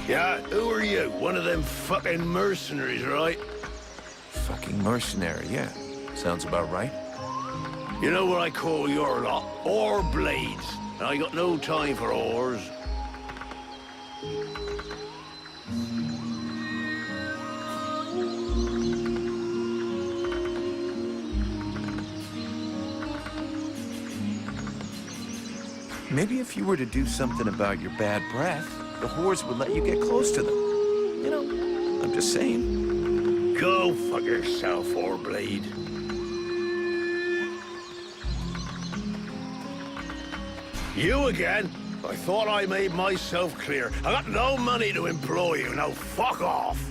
Yeah, who are you? One of them fucking mercenaries, right? Fucking mercenary, yeah. Sounds about right. You know what I call your lot? Ore blades. And I got no time for ores. Maybe if you were to do something about your bad breath, the whores would let you get close to them. You know, I'm just saying. Go fuck yourself, ore blade. You again? I thought I made myself clear. I got no money to employ you. Now fuck off.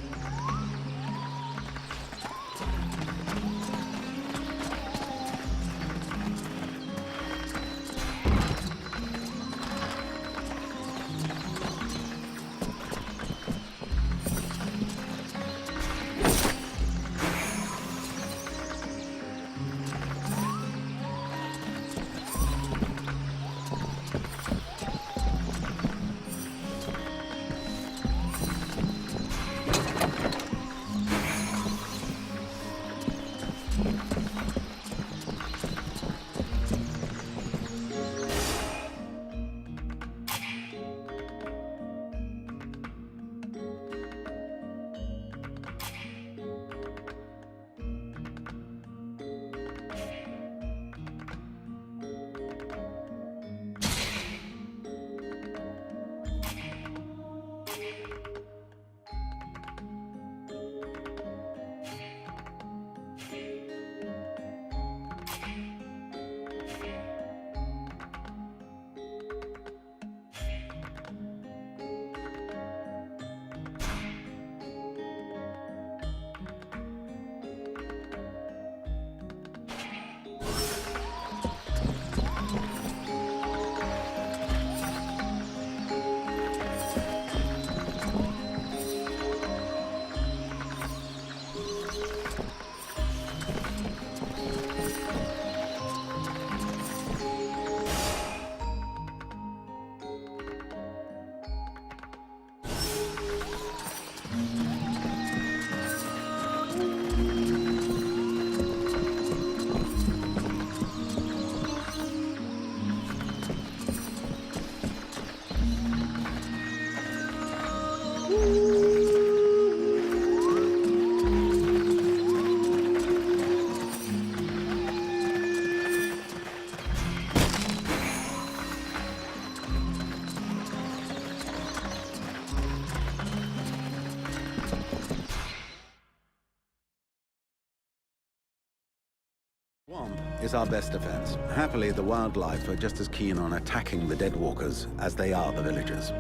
Swamp is our best defense. Happily, the wildlife are just as keen on attacking the dead walkers as they are the villagers.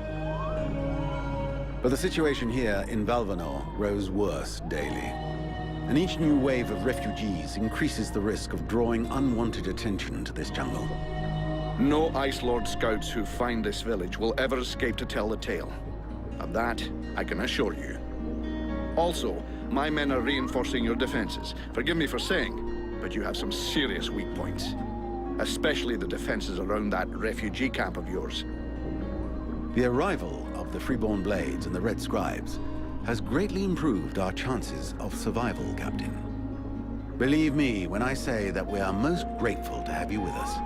But the situation here in Valvanor grows worse daily. And each new wave of refugees increases the risk of drawing unwanted attention to this jungle. No Ice Lord scouts who find this village will ever escape to tell the tale. Of that, I can assure you. Also, my men are reinforcing your defenses. Forgive me for saying, but you have some serious weak points. Especially the defenses around that refugee camp of yours. The arrival of the Freeborn Blades and the Red Scribes has greatly improved our chances of survival, Captain. Believe me when I say that we are most grateful to have you with us.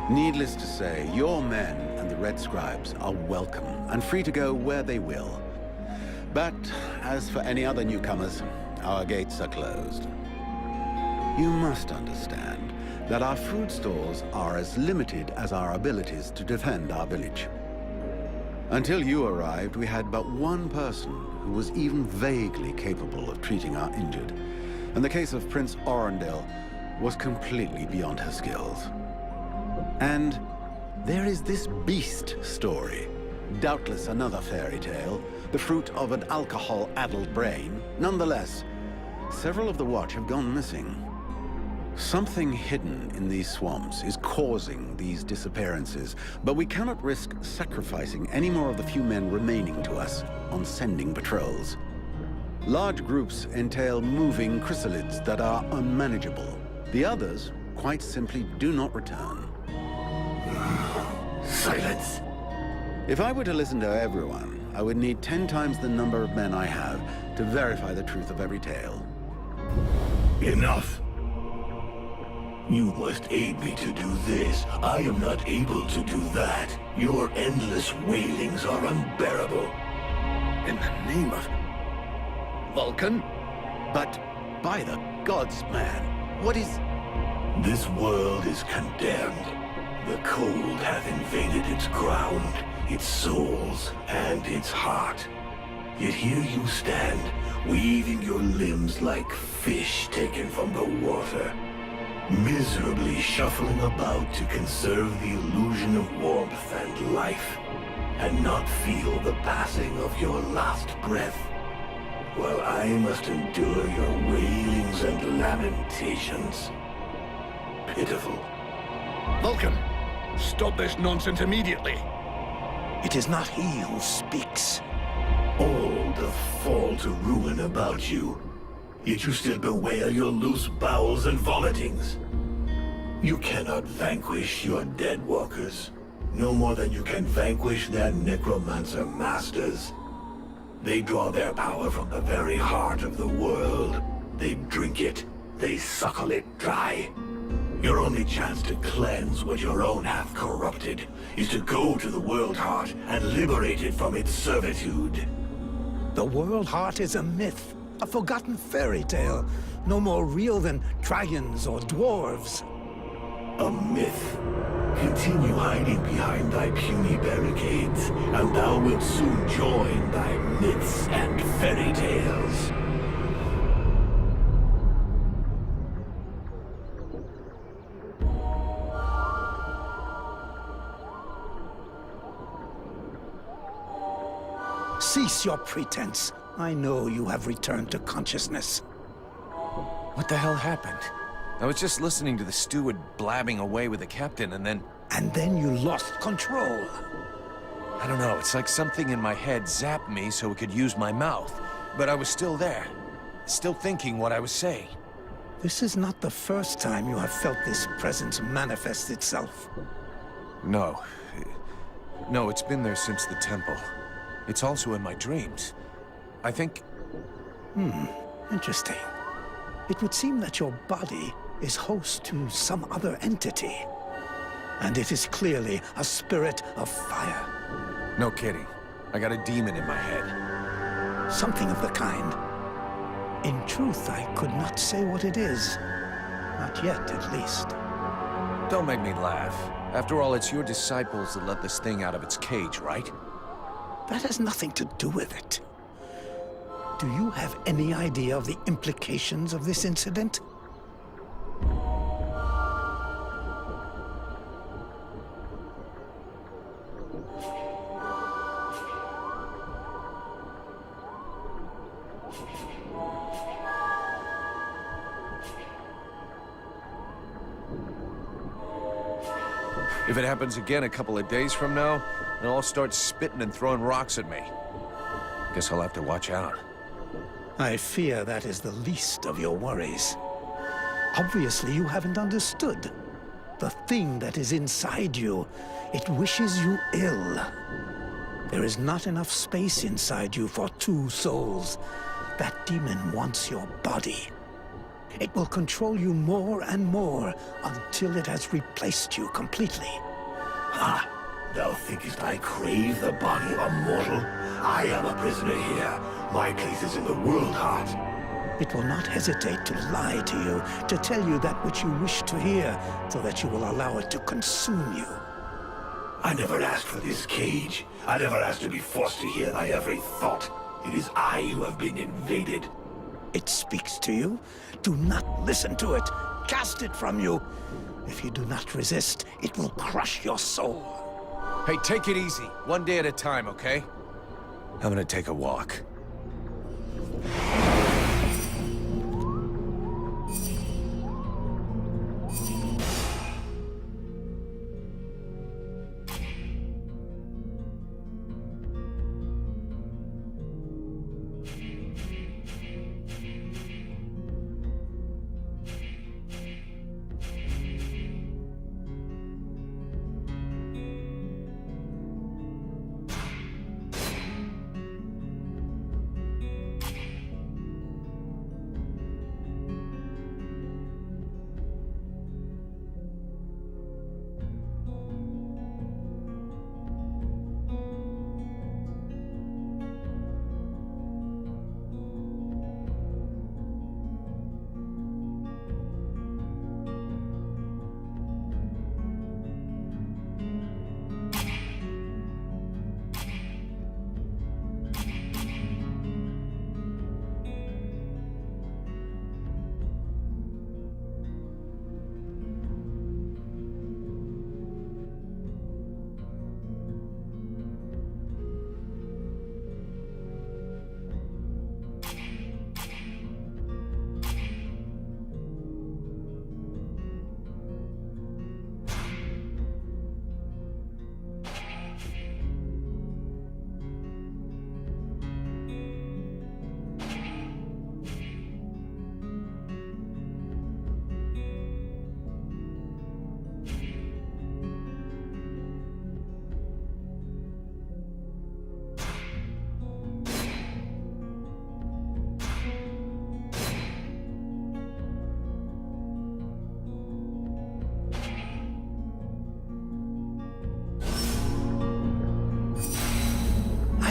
Needless to say, your men and the Red Scribes are welcome and free to go where they will. But as for any other newcomers, our gates are closed. You must understand that our food stores are as limited as our abilities to defend our village. Until you arrived, we had but one person who was even vaguely capable of treating our injured. And the case of Prince Orendil was completely beyond her skills. And there is this beast story. Doubtless another fairy tale, the fruit of an alcohol-addled brain. Nonetheless, several of the Watch have gone missing. Something hidden in these swamps is causing these disappearances, but we cannot risk sacrificing any more of the few men remaining to us on sending patrols. Large groups entail moving chrysalids that are unmanageable. The others quite simply do not return. Silence! If I were to listen to everyone, I would need 10 times the number of men I have to verify the truth of every tale. Enough. You must aid me to do this. I am not able to do that. Your endless wailings are unbearable. In the name of... Vulcan? But by the gods, man, what is... This world is condemned. The cold hath invaded its ground, its souls, and its heart. Yet here you stand, weaving your limbs like fish taken from the water, miserably shuffling about to conserve the illusion of warmth and life, and not feel the passing of your last breath, while I must endure your wailings and lamentations. Pitiful. Vulcan, stop this nonsense immediately. It is not he who speaks. All doth fall to ruin about you. Yet you still bewail your loose bowels and vomitings. You cannot vanquish your dead walkers, no more than you can vanquish their necromancer masters. They draw their power from the very heart of the world. They drink it, they suckle it dry. Your only chance to cleanse what your own hath corrupted is to go to the World Heart and liberate it from its servitude. The World Heart is a myth, a forgotten fairy tale, no more real than dragons or dwarves. A myth. Continue hiding behind thy puny barricades, and thou wilt soon join thy myths and fairy tales. Cease your pretense. I know you have returned to consciousness. What the hell happened? I was just listening to the steward blabbing away with the captain, and then... And then you lost control. I don't know, it's like something in my head zapped me so it could use my mouth. But I was still there, still thinking what I was saying. This is not the first time you have felt this presence manifest itself. No. No, it's been there since the temple. It's also in my dreams. I think... Interesting. It would seem that your body is host to some other entity. And it is clearly a spirit of fire. No kidding. I got a demon in my head. Something of the kind. In truth, I could not say what it is. Not yet, at least. Don't make me laugh. After all, it's your disciples that let this thing out of its cage, right? That has nothing to do with it. Do you have any idea of the implications of this incident? If it happens again a couple of days from now, they'll all start spitting and throwing rocks at me. Guess I'll have to watch out. I fear that is the least of your worries. Obviously, you haven't understood. The thing that is inside you, it wishes you ill. There is not enough space inside you for two souls. That demon wants your body. It will control you more and more until it has replaced you completely. Ha! Thou thinkest I crave the body of a mortal? I am a prisoner here. My place is in the World Heart. It will not hesitate to lie to you, to tell you that which you wish to hear, so that you will allow it to consume you. I never asked for this cage. I never asked to be forced to hear thy every thought. It is I who have been invaded. It speaks to you. Do not listen to it. Cast it from you. If you do not resist, it will crush your soul. Hey, take it easy. One day at a time, okay? I'm gonna take a walk.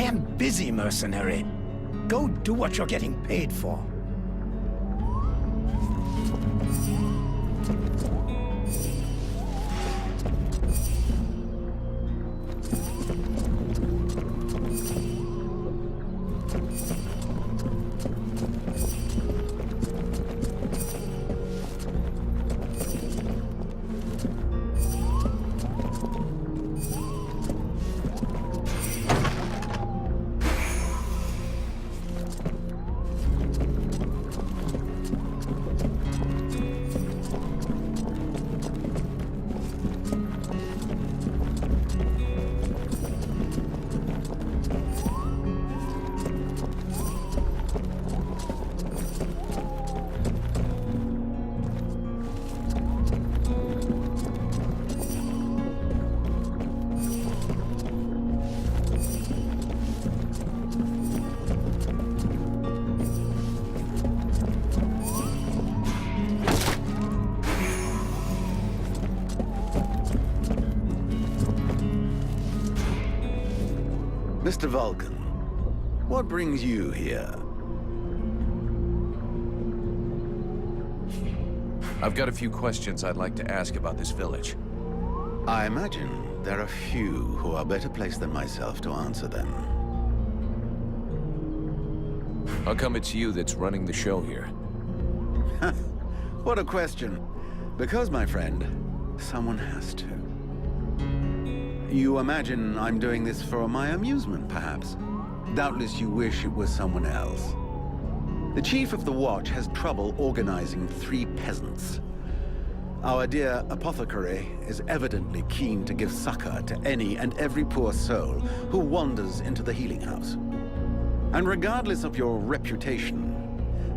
I am busy, mercenary. Go do what you're getting paid for. Mr. Vulcan, what brings you here? I've got a few questions I'd like to ask about this village. I imagine there are few who are better placed than myself to answer them. How come it's you that's running the show here? What a question. Because, my friend, someone has to. You imagine I'm doing this for my amusement, perhaps? Doubtless you wish it was someone else. The chief of the watch has trouble organizing 3 peasants. Our dear apothecary is evidently keen to give succor to any and every poor soul who wanders into the healing house. And regardless of your reputation,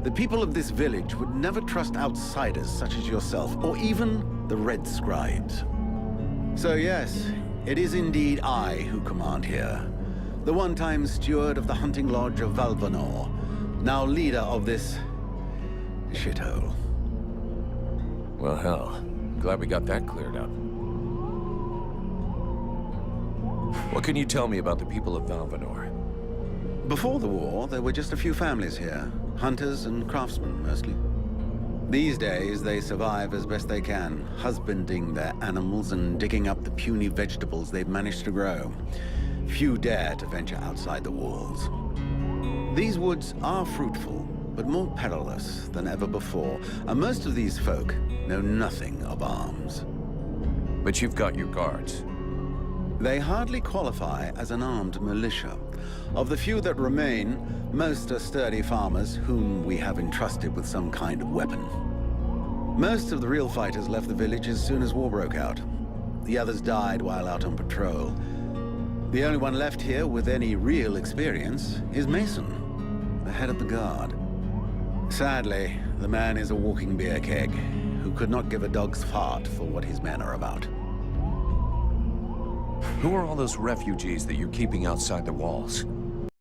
the people of this village would never trust outsiders such as yourself, or even the Red Scribes. So yes, it is indeed I who command here. The one-time steward of the hunting lodge of Valvanor, now leader of this shithole. Well, hell. Glad we got that cleared up. What can you tell me about the people of Valvanor? Before the war, there were just a few families here. Hunters and craftsmen, mostly. These days, they survive as best they can, husbanding their animals and digging up the puny vegetables they've managed to grow. Few dare to venture outside the walls. These woods are fruitful, but more perilous than ever before, and most of these folk know nothing of arms. But you've got your guards. They hardly qualify as an armed militia. Of the few that remain, most are sturdy farmers whom we have entrusted with some kind of weapon. Most of the real fighters left the village as soon as war broke out. The others died while out on patrol. The only one left here with any real experience is Mason, the head of the guard. Sadly, the man is a walking beer keg, who could not give a dog's fart for what his men are about. Who are all those refugees that you're keeping outside the walls?